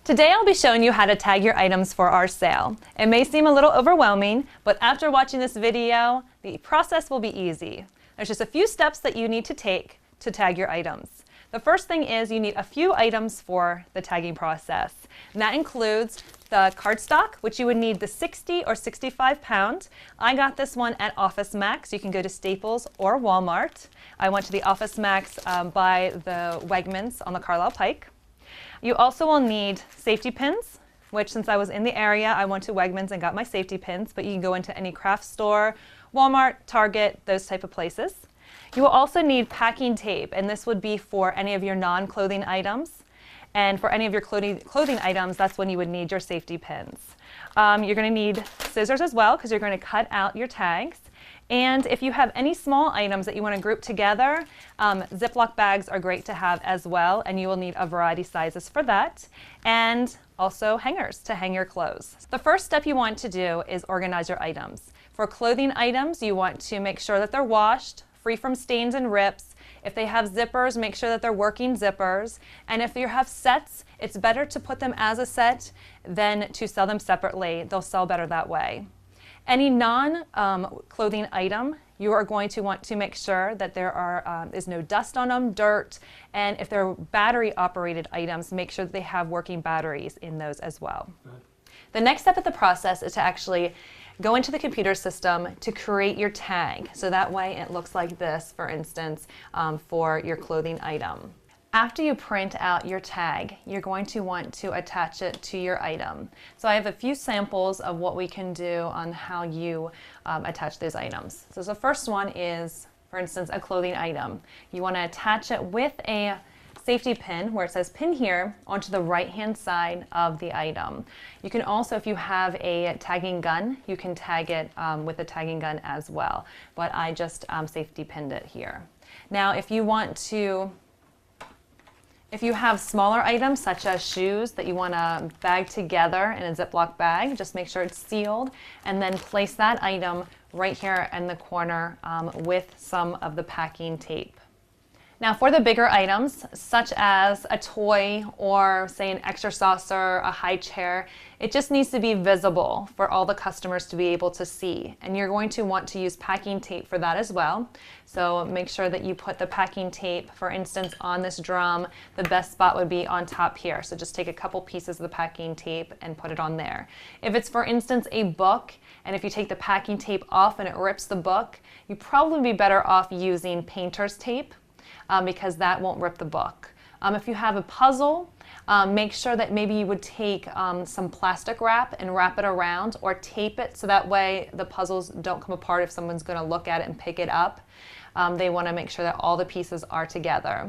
Today I'll be showing you how to tag your items for our sale. It may seem a little overwhelming, but after watching this video, the process will be easy. There's just a few steps that you need to take to tag your items. The first thing is you need a few items for the tagging process, and that includes the cardstock, which you would need the 60 or 65 pound. I got this one at Office Max. You can go to Staples or Walmart. I went to the Office Max by the Wegmans on the Carlisle Pike. You also will need safety pins, which since I was in the area, I went to Wegmans and got my safety pins, but you can go into any craft store, Walmart, Target, those type of places. You will also need packing tape, and this would be for any of your non-clothing items. And for any of your clothing items, that's when you would need your safety pins. You're going to need scissors as well, because you're going to cut out your tags. And if you have any small items that you want to group together, Ziploc bags are great to have as well, and you will need a variety sizes for that. And also hangers to hang your clothes. The first step you want to do is organize your items. For clothing items, you want to make sure that they're washed, free from stains and rips. If they have zippers, make sure that they're working zippers. And if you have sets, it's better to put them as a set than to sell them separately. They'll sell better that way. Any non-clothing item, you are going to want to make sure that there is no dust on them, dirt, and if they're battery-operated items, make sure that they have working batteries in those as well. The next step of the process is to actually go into the computer system to create your tag. So that way it looks like this, for instance, for your clothing item. After you print out your tag, you're going to want to attach it to your item. So I have a few samples of what we can do on how you attach those items. So the first one is, for instance, a clothing item. You want to attach it with a safety pin where it says pin here onto the right-hand side of the item. You can also, if you have a tagging gun, you can tag it with a tagging gun as well. But I just safety pinned it here. Now, if you have smaller items such as shoes that you want to bag together in a Ziploc bag, just make sure it's sealed and then place that item right here in the corner with some of the packing tape. Now for the bigger items, such as a toy or say an extra saucer, a high chair, it just needs to be visible for all the customers to be able to see. And you're going to want to use packing tape for that as well. So make sure that you put the packing tape, for instance, on this drum. The best spot would be on top here. So just take a couple pieces of the packing tape and put it on there. If it's, for instance, a book, and if you take the packing tape off and it rips the book, you'd probably be better off using painter's tape. Because that won't rip the book. If you have a puzzle, make sure that maybe you would take some plastic wrap and wrap it around or tape it so that way the puzzles don't come apart if someone's going to look at it and pick it up. They want to make sure that all the pieces are together.